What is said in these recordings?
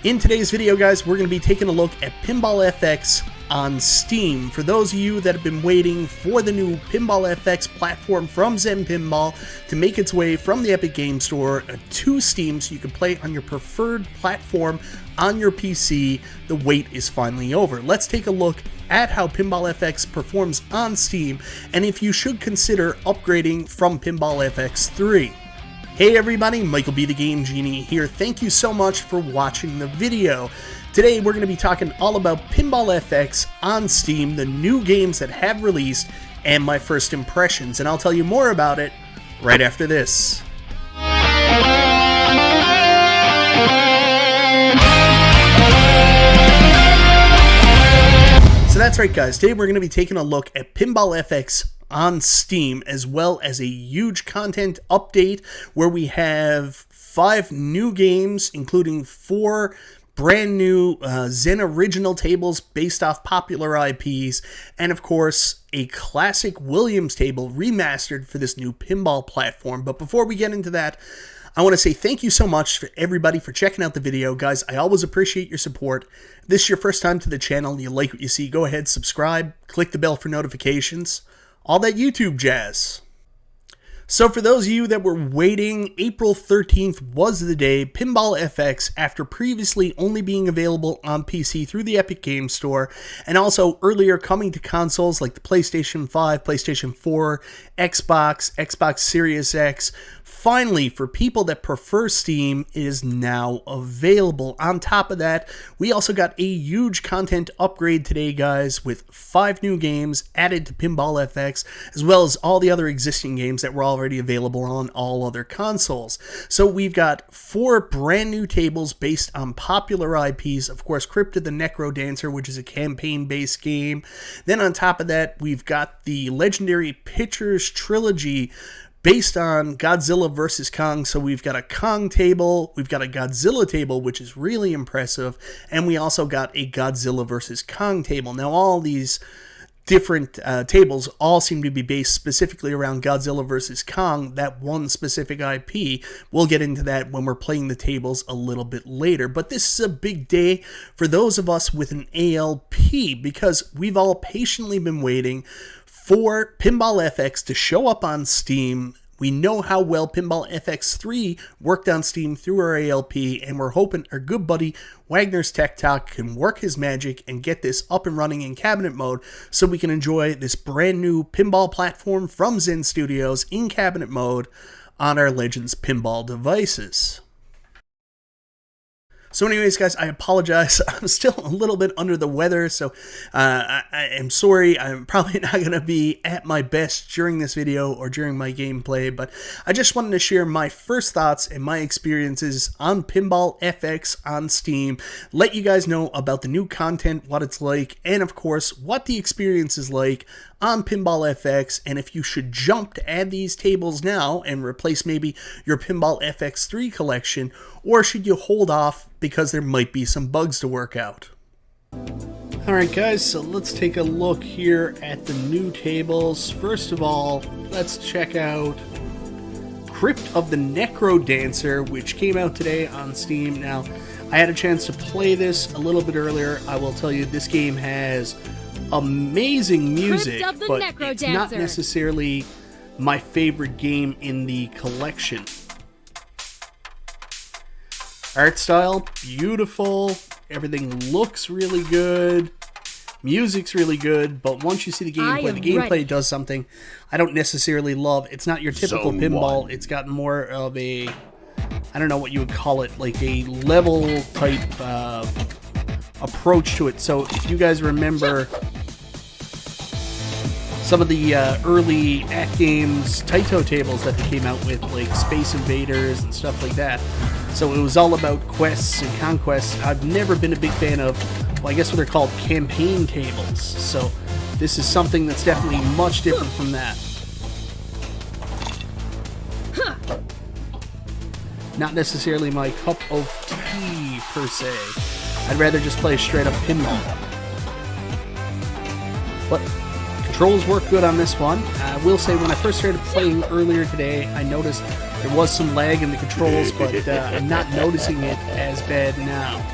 In today's video, guys, we're going to be taking a look at Pinball FX on Steam. For those of you that have been waiting for the new Pinball FX platform from Zen Pinball to make its way from the Epic Game Store to Steam so you can play on your preferred platform on your PC, the wait is finally over. Let's take a look at how Pinball FX performs on Steam and if you should consider upgrading from Pinball FX3. Hey everybody, MichaelBtheGameGenie here. Thank you so much for watching the video. Today we're going to be talking all about Pinball FX on Steam, the new games that have released, and my first impressions. And I'll tell you more about it right after this. So that's right, guys. Today we're going to be taking a look at Pinball FX on Steam, as well as a huge content update where we have 5 new games, including 4 brand new Zen original tables based off popular IPs, and of course a classic Williams table remastered for this new pinball platform. But before we get into that, I want to say thank you so much for everybody for checking out the video. Guys, I always appreciate your support. If this is your first time to the channel and you like what you see, go ahead, subscribe, click the bell for notifications, all that YouTube jazz. So for those of you that were waiting, April 13th was the day Pinball FX, after previously only being available on PC through the Epic Game Store, and also earlier coming to consoles like the PlayStation 5, PlayStation 4, Xbox, Xbox Series X, finally, for people that prefer Steam, it is now available. On top of that, we also got a huge content upgrade today, guys, with 5 new games added to Pinball FX, as well as all the other existing games that were already available on all other consoles. So we've got 4 brand new tables based on popular IPs. Of course, Crypt the NecroDancer, which is a campaign-based game. Then on top of that, we've got the legendary Pictures trilogy based on Godzilla vs. Kong. So we've got a Kong table, we've got a Godzilla table, which is really impressive, and we also got a Godzilla vs. Kong table. Now all these different tables all seem to be based specifically around Godzilla vs. Kong, that one specific IP. We'll get into that when we're playing the tables a little bit later. But this is a big day for those of us with an ALP, because we've all patiently been waiting for Pinball FX to show up on Steam. We know how well Pinball FX3 worked on Steam through our ALP, and we're hoping our good buddy Wagner's Tech Talk can work his magic and get this up and running in cabinet mode so we can enjoy this brand new pinball platform from Zen Studios in cabinet mode on our Legends pinball devices. So anyways, guys, I apologize. I'm still a little bit under the weather, so I am sorry. I'm probably not going to be at my best during this video or during my gameplay, but I just wanted to share my first thoughts and my experiences on Pinball FX on Steam, let you guys know about the new content, what it's like, and of course, what the experience is like on Pinball FX, and if you should jump to add these tables now and replace maybe your Pinball FX3 collection, or should you hold off because there might be some bugs to work out. Alright guys, so let's take a look here at the new tables. First of all, let's check out Crypt of the NecroDancer, which came out today on Steam. Now, I had a chance to play this a little bit earlier. I will tell you, this game has amazing music, but it's not necessarily my favorite game in the collection. Art style, beautiful. Everything looks really good. Music's really good, but once you see the gameplay does something I don't necessarily love. It's not your typical pinball. It's got more of a, I don't know what you would call it, like a level type approach to it. So if you guys remember some of the early AtGames Taito tables that they came out with, like Space Invaders and stuff like that. So it was all about quests and conquests. I've never been a big fan of, well, I guess what they're called, campaign tables. So this is something that's definitely much different from that. Not necessarily my cup of tea, per se. I'd rather just play straight up pinball. But controls work good on this one. I will say, when I first started playing earlier today, I noticed there was some lag in the controls, but I'm not noticing it as bad now.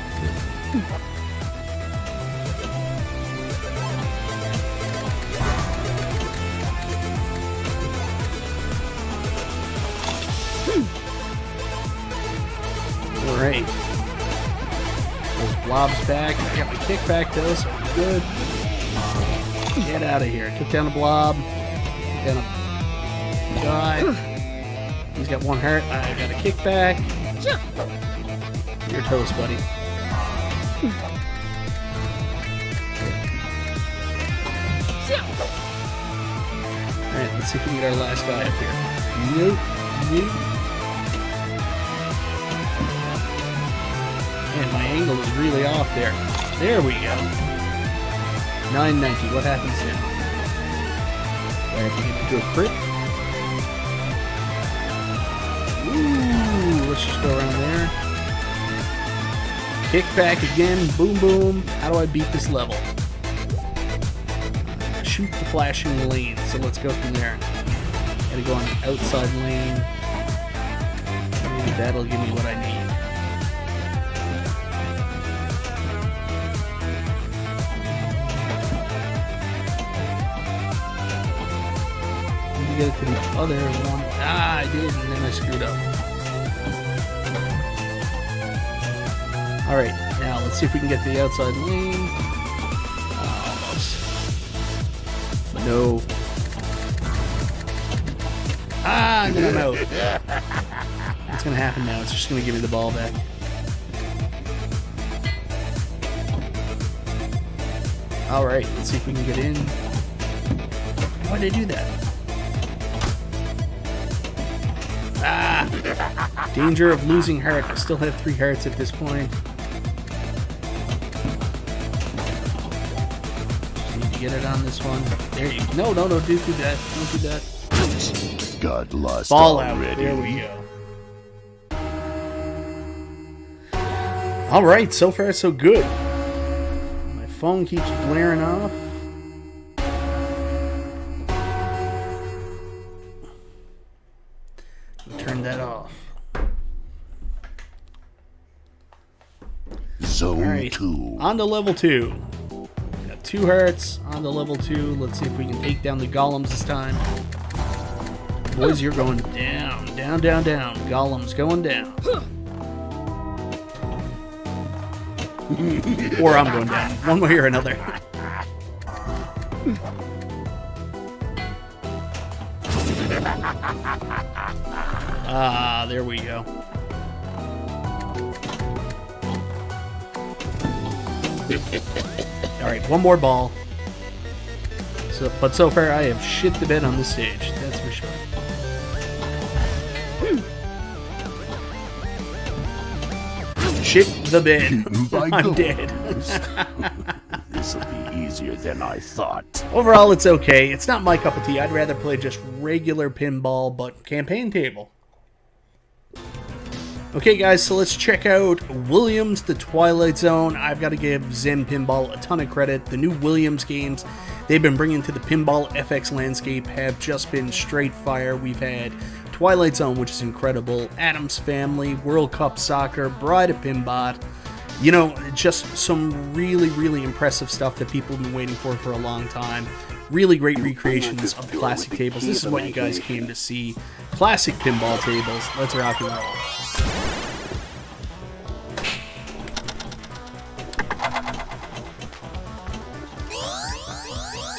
Alright. Those blobs back. I got my kickback though, so I'm good. Get out of here. Took down a blob. Took down a guy. He's got one heart. I got a kickback. You're toast, buddy. Alright, let's see if we can get our last guy up here. Nope. Nope. Man, my angle is really off there. There we go. 990. What happens now? Do I have to get into a crypt? Ooh, let's just go around there. Kick back again. Boom, boom. How do I beat this level? Shoot the flashing lane. So let's go from there. Gotta go on the outside lane. And that'll give me what I need. Get it to the other one. Ah, I did, and then I screwed up. Alright, now let's see if we can get to the outside lane. Almost. No. Ah, and then I'm out. What's going to happen now? It's just going to give me the ball back. Alright, let's see if we can get in. Why did I do that? Ah! Danger of losing heart. I still have 3 hearts at this point. Just need to get it on this one. There you go. No, don't do that. Don't do that. Got lost Ball already. out. There we go. Alright, so far so good. My phone keeps blaring off. Turn that off. Zone 2. On to level 2. Got 2 hearts. On to level 2. Let's see if we can take down the golems this time. Boys, you're going down. Down, down, down. Golems going down. Or I'm going down. One way or another. Ah, there we go. Alright, one more ball. But so far I have shit the bed on this stage, that's for sure. Shit the bed. I'm dead. This'll be easier than I thought. Overall, it's okay. It's not my cup of tea. I'd rather play just regular pinball, but campaign table. Okay, guys, so let's check out Williams, the Twilight Zone. I've got to give Zen Pinball a ton of credit. The new Williams games they've been bringing to the Pinball FX landscape have just been straight fire. We've had Twilight Zone, which is incredible, Addams Family, World Cup Soccer, Bride of Pinbot. You know, just some really, really impressive stuff that people have been waiting for a long time. Really great recreations of classic tables. This is what you guys came to see. Classic pinball tables. Let's rock and roll.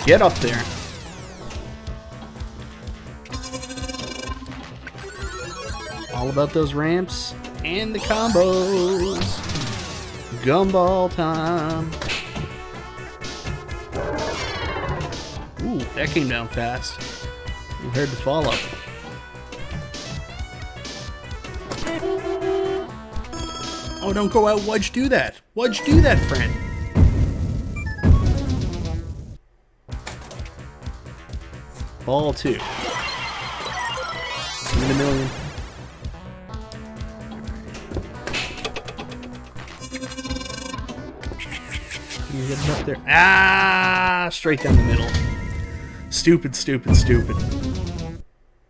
Get up there. All about those ramps and the combos. Gumball time. Ooh, that came down fast. You heard the follow. Oh, don't go out. Why'd you do that? Why'd you do that, friend? Ball 2. In a million. You get it up there. Ah! Straight down the middle. Stupid, stupid, stupid.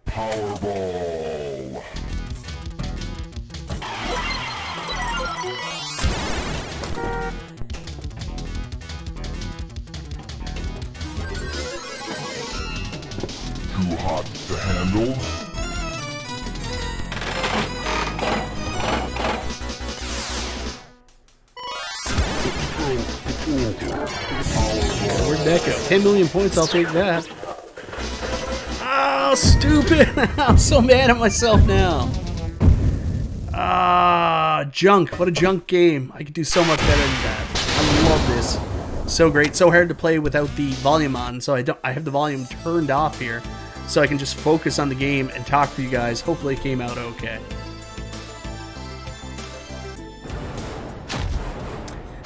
Powerball. hard to handle. Where'd that go? 10 million points, I'll take that. Oh, stupid! I'm so mad at myself now. Ah, junk. What a junk game. I could do so much better than that. I love this. So great. So hard to play without the volume on, so I have the volume turned off here, so I can just focus on the game and talk for you guys. Hopefully it came out okay.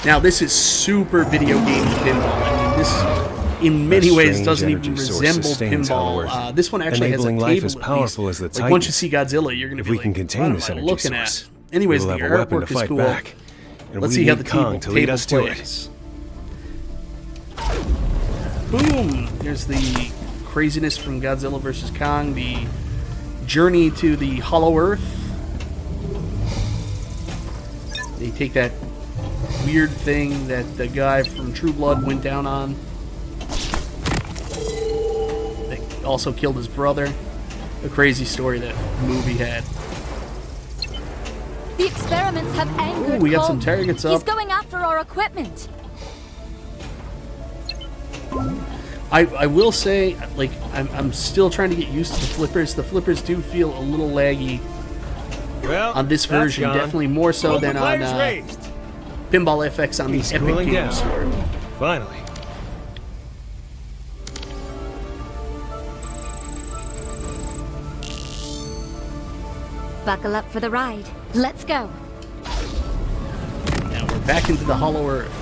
Now, this is super video game pinball. I mean, this, in many ways, doesn't even resemble pinball. This one actually has a table, life as powerful as the like, once you see Godzilla, you're going to be like, we can contain this energy looking source, at? Anyways, the we will have a weapon artwork to is fight cool. back, and Let's we see how need the Kong to lead table us to it. plays. Boom! There's the craziness from Godzilla vs. Kong, the journey to the Hollow Earth. They take that weird thing that the guy from True Blood went down on. They also killed his brother. A crazy story that movie had. The experiments have angered Ooh, we got Kong. some targets up. He's going after our equipment. I will say, like, I'm still trying to get used to the flippers. The flippers do feel a little laggy on this version, definitely more so than on Pinball FX on the Epic Game Store. Finally. Buckle up for the ride. Let's go. Now we're back into the Hollow Earth.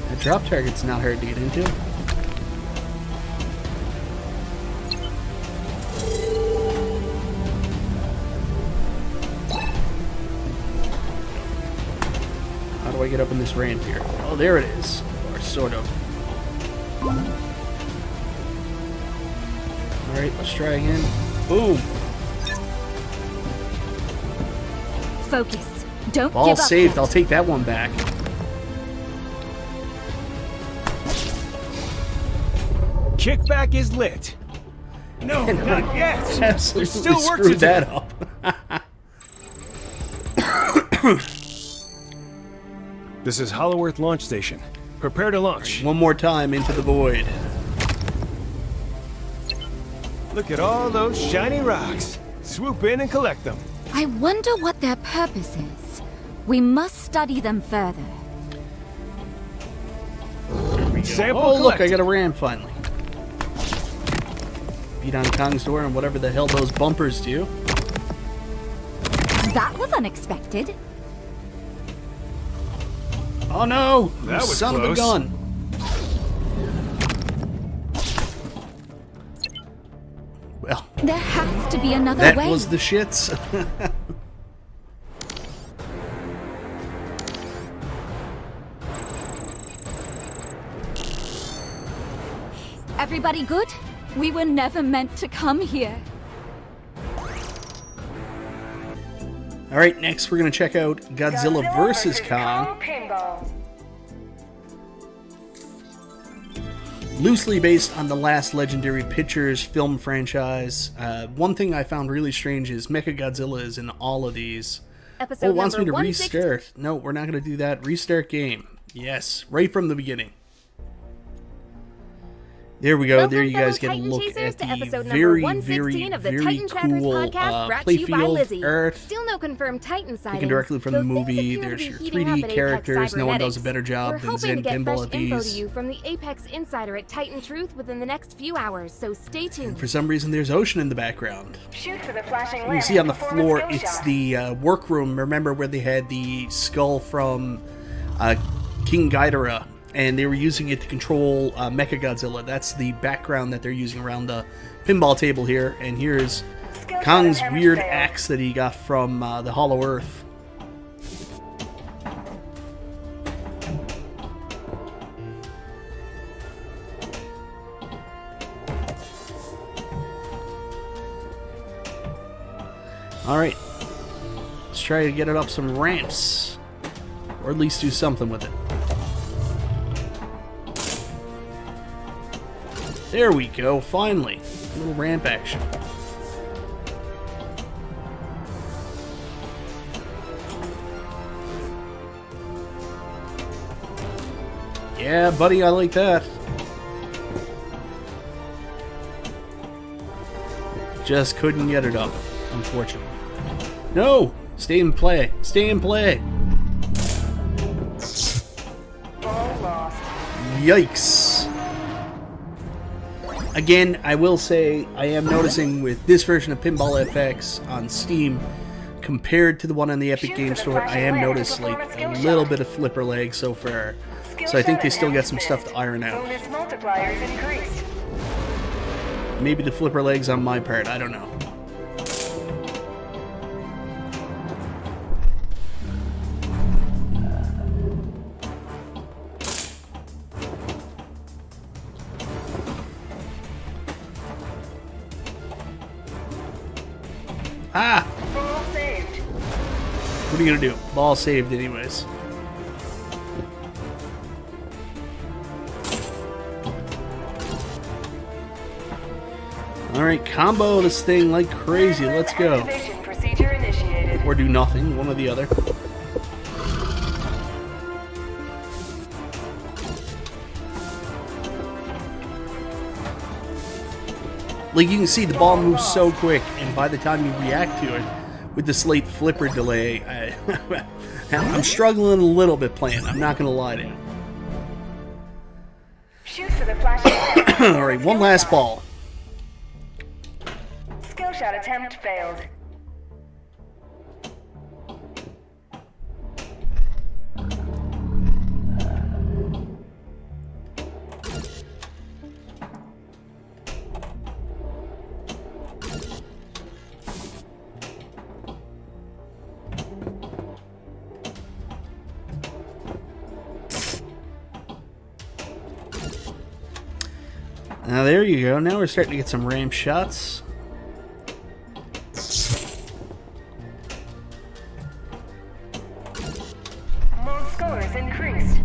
The drop target's not hard to get into. How do I get up in this ramp here? Oh, there it is. Or sort of. Alright, let's try again. Boom! Focus. Don't Ball give up saved. yet. I'll take that one back. Kickback is lit. No, not yet. Absolutely There's still work to screwed do. that up. This is Hollow Earth Launch Station. Prepare to launch. One more time into the void. Look at all those shiny rocks. Swoop in and collect them. I wonder what their purpose is. We must study them further. Sample Oh, look, I collected. got a ram finally. Beat on Kong's door and whatever the hell those bumpers do. That was unexpected. Oh no! That was son close. of a gun! Well, There has to be another that way. was the shits. Everybody good? We were never meant to come here. Alright, next we're going to check out Godzilla vs. Kong. Pinball. Loosely based on the last Legendary Pictures film franchise. One thing I found really strange is MechaGodzilla is in all of these. Episode Oh, it wants me to number 160. restart. No, we're not going to do that. Restart game. Yes, right from the beginning. There we go. Welcome, There you guys fellow get a Titan look Chasers, at to the episode number very, 116 of the very Titan Trackers cool podcast, brought to you by Lizzie. playfield art. Still no confirmed Titan sightings. Taken directly from though the things movie. appear to There's be your heating up 3D at Apex characters. No one does a Cybernetics. better job We're than hoping Zen to get Pinball fresh at info to these. you from the Apex Insider at Titan Truth within the next few hours, so stay tuned. For some reason, there's ocean in the background. Shoot for the flashing You can see on the floor, it's the workroom. Remember where they had the skull from King Ghidorah, and they were using it to control MechaGodzilla. That's the background that they're using around the pinball table here. And here's Kong's weird axe that he got from the Hollow Earth. Alright, let's try to get it up some ramps, or at least do something with it. There we go, finally. A little ramp action. Yeah, buddy, I like that. Just couldn't get it up, unfortunately. No! Stay in play. Stay in play. Yikes. Again, I will say, I am noticing with this version of Pinball FX on Steam, compared to the one on the Epic Game Store, I am noticing like a little bit of flipper lag so far. So I think they still got some stuff to iron out. Maybe the flipper leg's on my part, I don't know. Ah! Ball saved. What are you gonna do? Ball saved anyways. Alright, combo this thing like crazy. Let's go. Activation procedure initiated. Or do nothing, one or the other. Like you can see, the ball moves so quick, and by the time you react to it, with this late flipper delay, I'm struggling a little bit playing. I'm not going to lie to you. Shoot for the flashing. Alright, one last ball. Skill shot attempt failed. Now there you go. Now we're starting to get some ramp shots. More scores increased.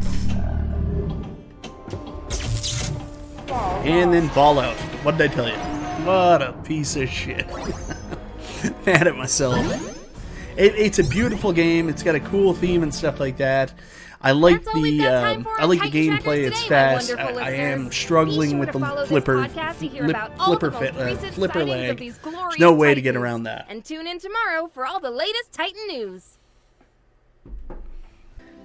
Ball And then ball out. What did I tell you? What a piece of shit. Mad at myself. It's a beautiful game. It's got a cool theme and stuff like that. I like That's all we've got time for on Titan gameplay. Trackers It's today, my fast. wonderful I listeners. am struggling Be sure with to the follow this flipper podcast to hear about all the most recent flipper sightings lag. of these glorious There's no way to get Titans. around that. And tune in tomorrow for all the latest Titan news.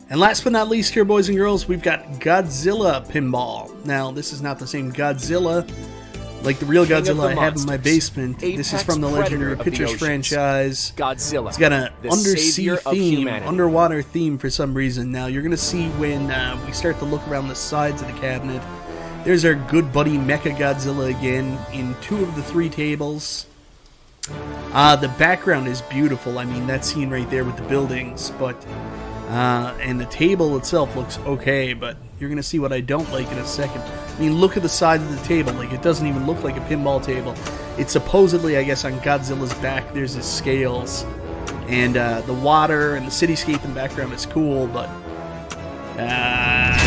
And last but not least here, boys and girls, we've got Godzilla Pinball. Now, this is not the same Godzilla like the real Godzilla I have in my basement. This is from the Legendary Pictures franchise. Godzilla. It's got an the undersea savior of theme, humanity. underwater theme for some reason. Now, you're going to see when we start to look around the sides of the cabinet. There's our good buddy Mecha Godzilla again in 2 of the 3 tables. The background is beautiful. I mean, that scene right there with the buildings, but and the table itself looks okay, but you're going to see what I don't like in a second. I mean, look at the size of the table. Like, it doesn't even look like a pinball table. It's supposedly, I guess, on Godzilla's back, there's his scales. And the water and the cityscape in the background is cool, but yeah.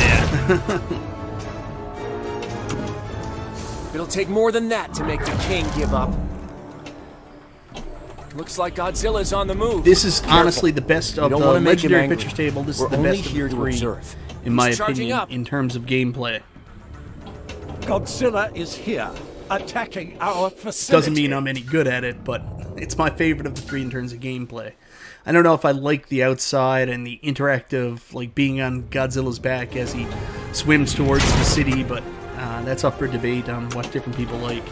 It'll take more than that to make the king give up. Looks like Godzilla's on the move. This is honestly the best of the wanna make him Legendary angry. Pictures table. This We're is the only best of here the to 3, observe. in my He's charging opinion, up. in terms of gameplay. Godzilla is here, attacking our facility. Doesn't mean I'm any good at it, but it's my favorite of the 3 in terms of gameplay. I don't know if I like the outside and the interactive, like being on Godzilla's back as he swims towards the city, but that's up for debate on what different people like.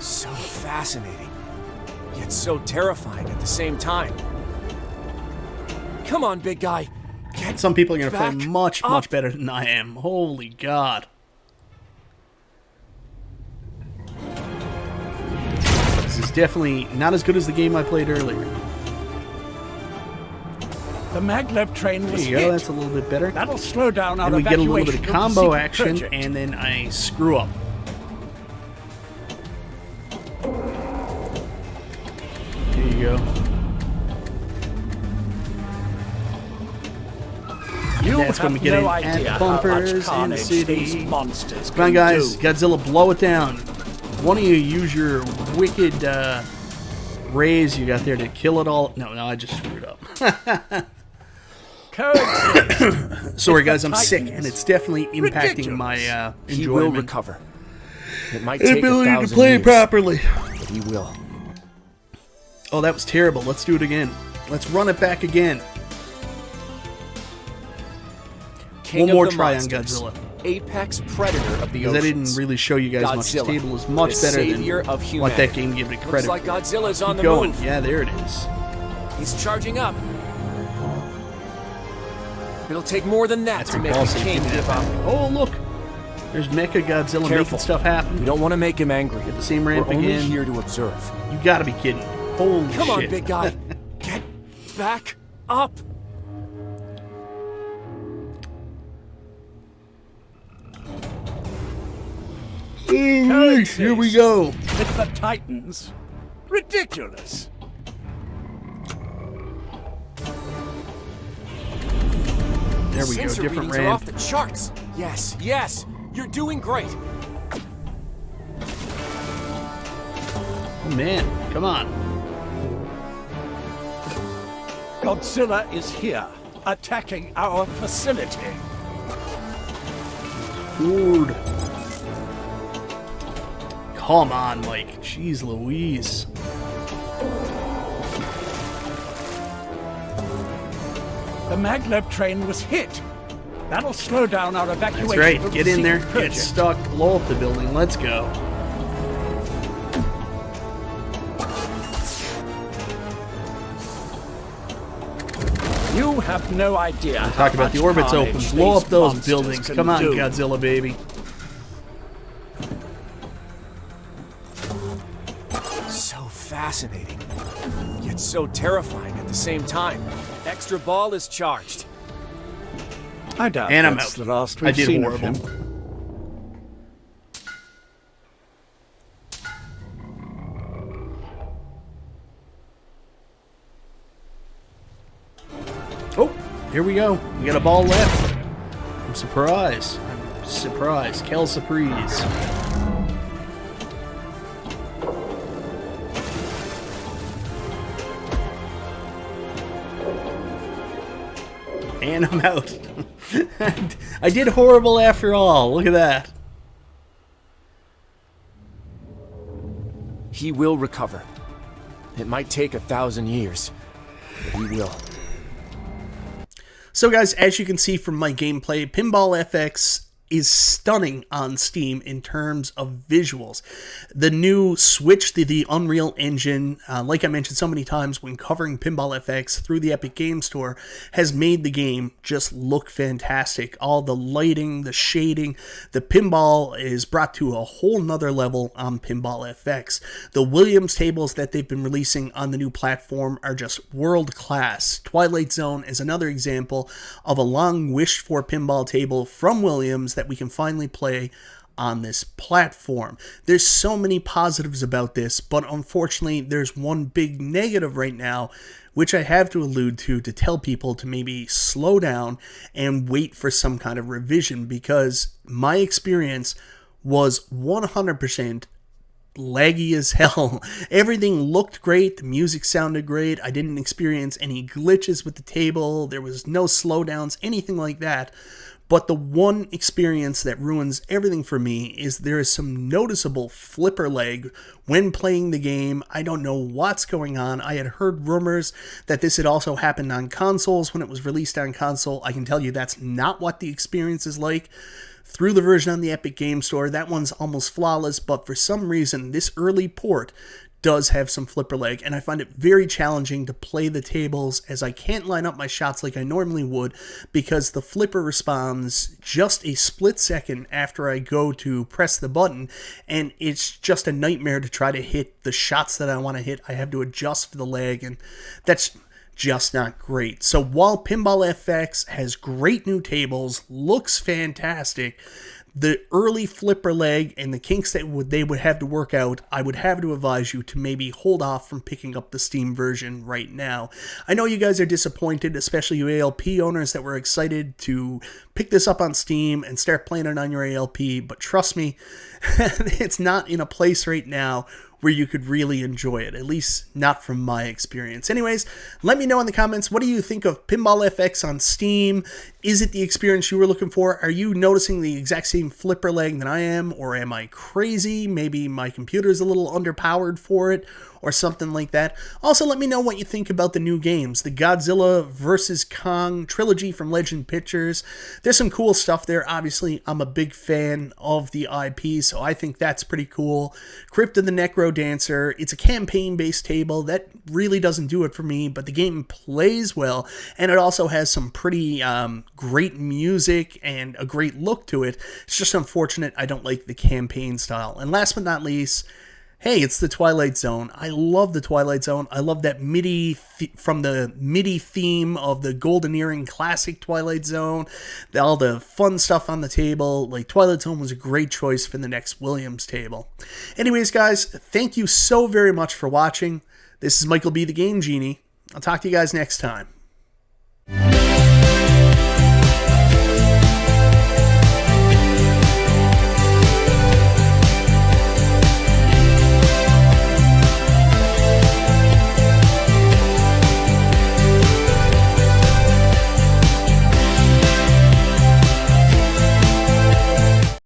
So fascinating, yet so terrifying at the same time. Come on, big guy. Get Some people are going to play back much up. better than I am. Holy God. This is definitely not as good as the game I played earlier. The maglev train There was you go, hit. that's a little bit better. That'll slow down our And we get a little bit of evacuation combo the secret action, project. and then I screw up. There you go. You That's when we have get no in idea at how much Bumpers in the carnage City. these monsters Come on, can guys. do. Godzilla, blow it down. One of you use your wicked rays you got there to kill it all. No, I just screwed up. Coexist. Sorry, It's guys, the I'm sick, Titans. and it's definitely impacting Ridiculous. my He will enjoyment. recover. It might take Ability 1,000 to play years, properly. but he will. Oh, that was terrible. Let's do it again. Let's run it back again. King One of more the try on monsters, Godzilla. Apex predator of the Because I oceans. didn't really show you guys much. This Godzilla, table is much the better savior than of what humanity. that game gave it Looks credit like for. Godzilla's on the Keep going. move. Yeah, there it is. He's charging up. It'll take more than that That's to a make ball the save. king give up. Oh, look. There's MechaGodzilla Careful. making stuff happen. We don't want to make him angry. Get the same ramp We're only again. here to observe. You gotta be kidding. Holy Come shit. on, big guy. Get back up. Alright, here we go. With the Titans. Ridiculous. There we go. Sensor Different readings are off ramp. the charts. Yes, yes. You're doing great. Oh, man. Come on. Godzilla is here, attacking our facility. Dude. Come on, Mike. Jeez Louise. The maglev train was hit. That'll slow down our evacuation. That's right. of Get the in there. secret Get project. stuck. Blow up the building. Let's go. You have no idea. Talk about the orbits open. Blow up those buildings. Come on, do. Godzilla, baby. So fascinating, yet so terrifying at the same time. Extra ball is charged. I doubt And I'm that's out. the last I we've did seen of horrible. him. Oh, here we go. We got a ball left. I'm surprised. I'm surprised. Kel Surprise. And I'm out. I did horrible after all. Look at that. He will recover. It might take 1,000 years, but he will. So guys, as you can see from my gameplay, Pinball FX is stunning on Steam in terms of visuals. The new switch to the Unreal Engine, like I mentioned so many times when covering Pinball FX through the Epic Game Store, has made the game just look fantastic. All the lighting, the shading, the pinball is brought to a whole nother level on Pinball FX. The Williams tables that they've been releasing on the new platform are just world class. Twilight Zone is another example of a long wished for pinball table from Williams that we can finally play on this platform. There's so many positives about this, but unfortunately there's one big negative right now, which I have to allude to tell people to maybe slow down and wait for some kind of revision, because my experience was 100% laggy as hell. Everything looked great, the music sounded great, I didn't experience any glitches with the table, there was no slowdowns, anything like that. But the one experience that ruins everything for me is there is some noticeable flipper lag when playing the game. I don't know what's going on. I had heard rumors that this had also happened on consoles when it was released on console. I can tell you that's not what the experience is like. Through the version on the Epic Game Store, that one's almost flawless, but for some reason, this early port does have some flipper lag, and I find it very challenging to play the tables as I can't line up my shots like I normally would because the flipper responds just a split second after I go to press the button, and it's just a nightmare to try to hit the shots that I want to hit. I have to adjust for the lag, and that's just not great. So while Pinball FX has great new tables, looks fantastic, the early flipper leg and the kinks that they would have to work out, I would have to advise you to maybe hold off from picking up the Steam version right now. I know you guys are disappointed, especially you ALP owners that were excited to pick this up on Steam and start playing it on your ALP, but trust me, it's not in a place right now where you could really enjoy it, at least not from my experience. Anyways, let me know in the comments, what do you think of Pinball FX on Steam? Is it the experience you were looking for? Are you noticing the exact same flipper leg that I am, or am I crazy? Maybe my computer's a little underpowered for it, or something like that. Also, let me know what you think about the new games. The Godzilla vs. Kong trilogy from Legend Pictures. There's some cool stuff there. Obviously, I'm a big fan of the IP, so I think that's pretty cool. Crypt and the NecroDancer. It's a campaign-based table. That really doesn't do it for me, but the game plays well, and it also has some pretty great music and a great look to it. It's just unfortunate I don't like the campaign style. And last but not least, hey, it's the Twilight Zone. I love the Twilight Zone. I love that MIDI from the MIDI theme of the Golden Earring classic Twilight Zone. All the fun stuff on the table. Like, Twilight Zone was a great choice for the next Williams table. Anyways, guys, thank you so very much for watching. This is Michael B. the Game Genie. I'll talk to you guys next time.